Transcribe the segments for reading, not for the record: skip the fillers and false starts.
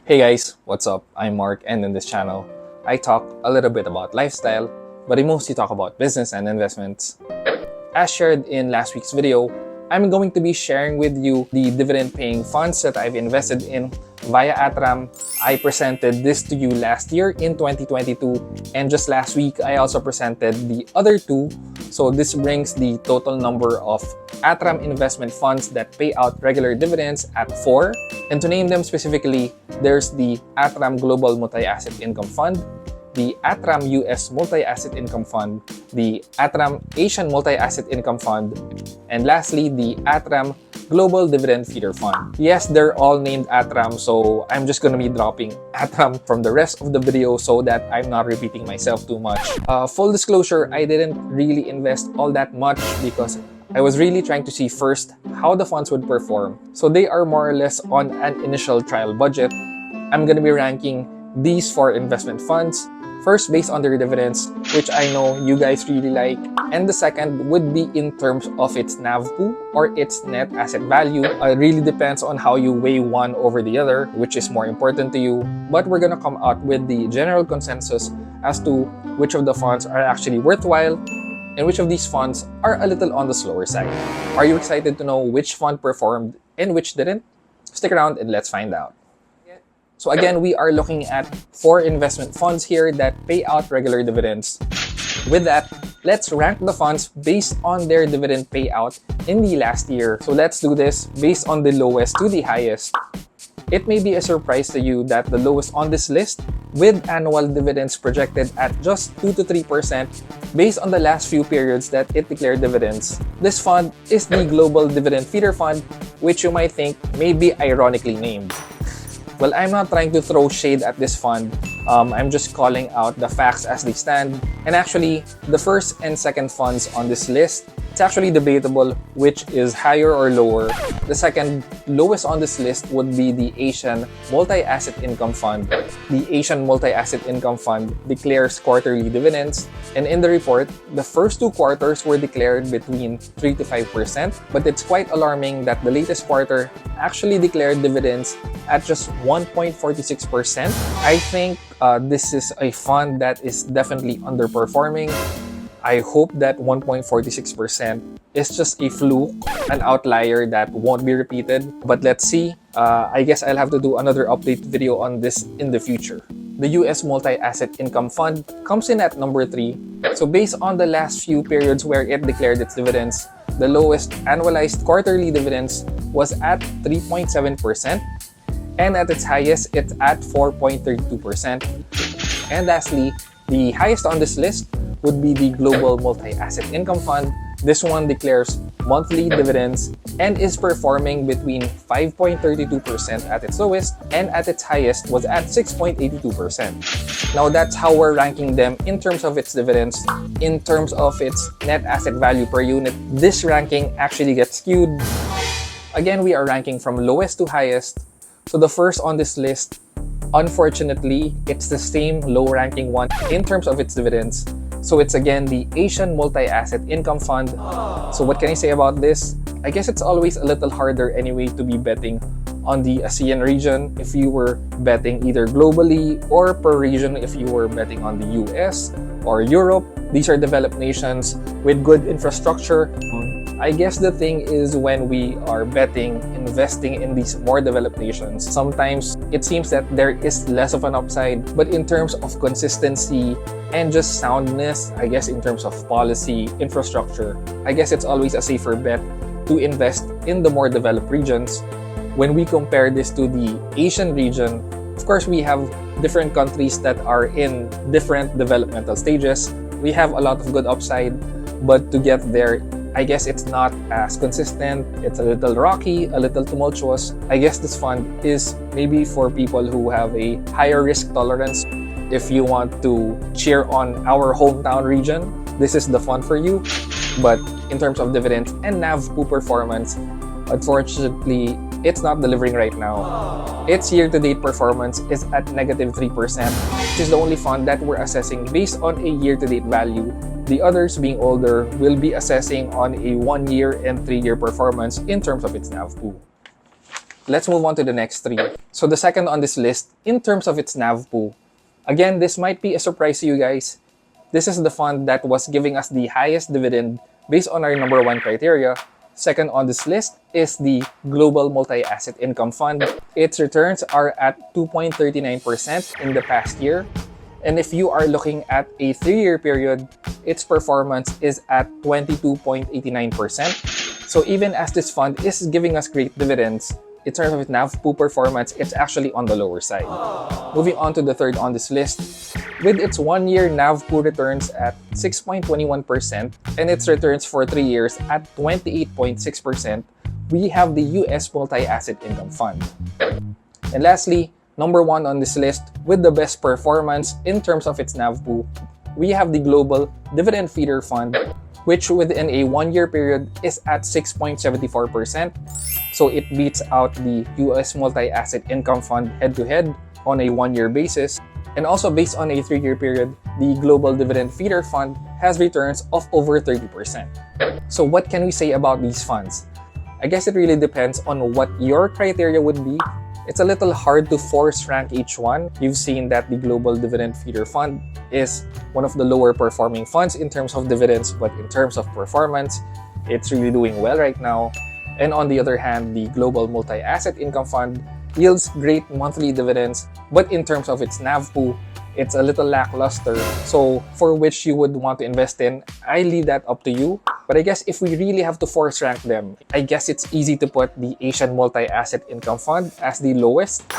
Hey guys, what's up? I'm Mark, and in this channel, I talk a little bit about lifestyle, but I mostly talk about business and investments. As shared in last week's video, I'm going to be sharing with you the dividend-paying funds that I've invested in via ATRAM. I presented this to you last year in 2022, and just last week, I also presented the other two. So this brings the total number of ATRAM investment funds that pay out regular dividends at 4. And to name them specifically, there's the ATRAM Global Multi-Asset Income Fund, the ATRAM US Multi-Asset Income Fund, the ATRAM Asian Multi-Asset Income Fund, and lastly, the ATRAM Global Dividend Feeder Fund. Yes, they're all named ATRAM, so I'm just gonna be dropping ATRAM from the rest of the video so that I'm not repeating myself too much. Full disclosure, I didn't really invest all that much because I was really trying to see first how the funds would perform. So they are more or less on an initial trial budget. I'm gonna be ranking these 4 investment funds. First, based on their dividends, which I know you guys really like. And the second would be in terms of its NAVPU or its net asset value. It really depends on how you weigh one over the other, which is more important to you. But we're gonna come out with the general consensus as to which of the funds are actually worthwhile and which of these funds are a little on the slower side. Are you excited to know which fund performed and which didn't? Stick around and let's find out. So again, we are looking at 4 investment funds here that pay out regular dividends. With that, let's rank the funds based on their dividend payout in the last year. So let's do this based on the lowest to the highest. It may be a surprise to you that the lowest on this list, with annual dividends projected at just 2 to 3% based on the last few periods that it declared dividends. This fund is the Global Dividend Feeder Fund, which you might think may be ironically named. Well, I'm not trying to throw shade at this fund. I'm just calling out the facts as they stand. And actually, the first and second funds on this list, it's actually debatable which is higher or lower. The second lowest on this list would be the Asian Multi-Asset Income Fund. The Asian Multi-Asset Income Fund declares quarterly dividends. And in the report, the first 2 quarters were declared between 3 to 5%. But it's quite alarming that the latest quarter actually declared dividends at just 1.46%. I think this is a fund that is definitely underperforming. I hope that 1.46% is just a fluke, an outlier that won't be repeated. But let's see. I guess I'll have to do another update video on this in the future. The US Multi-Asset Income Fund comes in at number 3. So based on the last few periods where it declared its dividends, the lowest annualized quarterly dividends was at 3.7%. And at its highest, it's at 4.32%. And lastly, the highest on this list would be the Global Multi-Asset Income Fund. This one declares monthly dividends and is performing between 5.32% at its lowest and at its highest was at 6.82%. Now that's how we're ranking them in terms of its dividends. In terms of its net asset value per unit, this ranking actually gets skewed. Again, we are ranking from lowest to highest. So the first on this list, unfortunately, it's the same low-ranking one in terms of its dividends. So it's again the Asian Multi-Asset Income Fund. So what can I say about this? I guess it's always a little harder anyway to be betting on the ASEAN region if you were betting either globally or per region if you were betting on the US or Europe. These are developed nations with good infrastructure. I guess the thing is when we are betting, investing in these more developed nations, sometimes it seems that there is less of an upside. But in terms of consistency and just soundness, I guess in terms of policy, infrastructure, I guess it's always a safer bet to invest in the more developed regions. When we compare this to the Asian region, of course, we have different countries that are in different developmental stages. We have a lot of good upside, but to get there, I guess it's not as consistent. It's a little rocky, a little tumultuous. I guess this fund is maybe for people who have a higher risk tolerance. If you want to cheer on our hometown region, this is the fund for you. But in terms of dividends and NAVPU performance, unfortunately, it's not delivering right now. Its year-to-date performance is at -3%, which is the only fund that we're assessing based on a year-to-date value. The others, being older, will be assessing on a 1-year and 3-year performance in terms of its NAVPU. let's move on to the next three. So the second on this list, in terms of its NAVPU, again, this might be a surprise to you guys. This is the fund that was giving us the highest dividend based on our number one criteria. Second on this list is the Global Multi-Asset Income Fund. Its returns are at 2.39% in the past year. And if you are looking at a 3-year period, its performance is at 22.89%. So even as this fund is giving us great dividends, in terms of its NAVPU performance, it's actually on the lower side. Moving on to the third on this list, with its 1-year NAVPU returns at 6.21% and its returns for 3 years at 28.6%, we have the US Multi-Asset Income Fund. And lastly, number one on this list, with the best performance in terms of its NAVPU, we have the Global Dividend Feeder Fund, which within a 1-year period is at 6.74%. So it beats out the US Multi-Asset Income Fund head-to-head on a 1-year basis. And also based on a 3-year period, the Global Dividend Feeder Fund has returns of over 30%. So what can we say about these funds? I guess it really depends on what your criteria would be. It's a little hard to force rank each one. You've seen that the Global Dividend Feeder Fund is one of the lower performing funds in terms of dividends, but in terms of performance, it's really doing well right now. And on the other hand, the Global Multi-Asset Income Fund yields great monthly dividends, but in terms of its NAVPU, it's a little lackluster. So for which you would want to invest in, I leave that up to you. But I guess if we really have to force rank them, I guess it's easy to put the Asian Multi-Asset Income Fund as the lowest.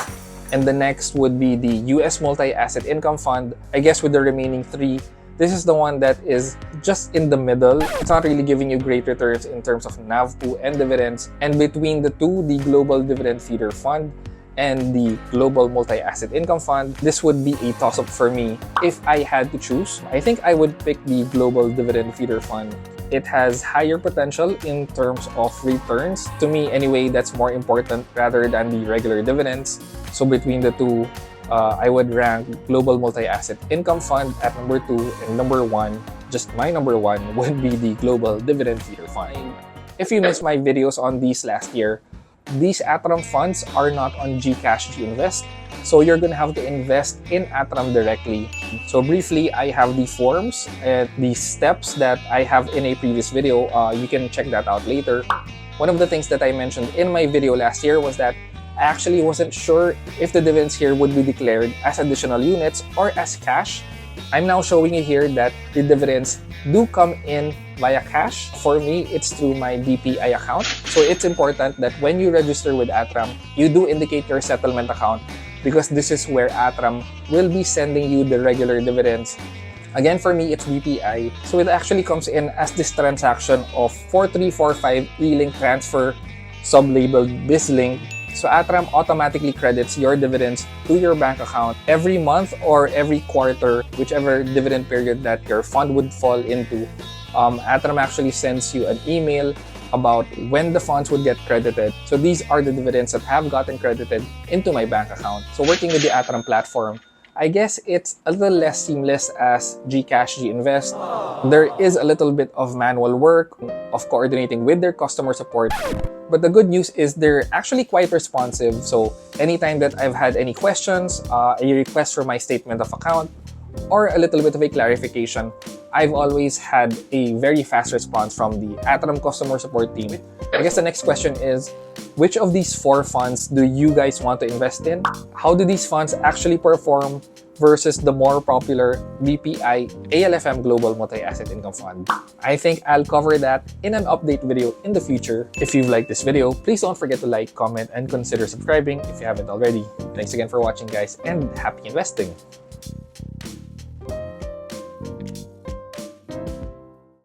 And the next would be the US Multi-Asset Income Fund. I guess with the remaining three, this is the one that is just in the middle. It's not really giving you great returns in terms of NAVPU and dividends. And between the two, the Global Dividend Feeder Fund and the Global Multi-Asset Income Fund, this would be a toss-up for me if I had to choose. I think I would pick the Global Dividend Feeder Fund. It has higher potential in terms of returns. To me, anyway, that's more important rather than the regular dividends. So between the two, I would rank Global Multi-Asset Income Fund at number 2, and number 1, just my number 1, would be the Global Dividend Feeder Fund. If you missed my videos on these last year, these ATRAM funds are not on GCash G-Invest, so you're gonna have to invest in ATRAM directly. So briefly, I have the forms and the steps that I have in a previous video. You can check that out later. One of the things that I mentioned in my video last year was that I actually wasn't sure if the dividends here would be declared as additional units or as cash. I'm now showing you here that the dividends do come in via cash. For me, it's through my BPI account. So it's important that when you register with ATRAM, you do indicate your settlement account, because this is where ATRAM will be sending you the regular dividends. Again, for me, it's BPI. So it actually comes in as this transaction of 4345 E-Link transfer sub-labeled BizLink. So ATRAM automatically credits your dividends to your bank account every month or every quarter, whichever dividend period that your fund would fall into. ATRAM actually sends you an email about when the funds would get credited. So these are the dividends that have gotten credited into my bank account. So working with the ATRAM platform, I guess it's a little less seamless as GCash G-Invest. There is a little bit of manual work of coordinating with their customer support. But the good news is they're actually quite responsive. So anytime that I've had any questions, a request for my statement of account, or a little bit of a clarification, I've always had a very fast response from the ATRAM customer support team. I guess the next question is, which of these 4 funds do you guys want to invest in? How do these funds actually perform versus the more popular BPI ALFM Global Multi-Asset Income Fund? I think I'll cover that in an update video in the future. If you've liked this video, please don't forget to like, comment, and consider subscribing if you haven't already. Thanks again for watching, guys, and happy investing!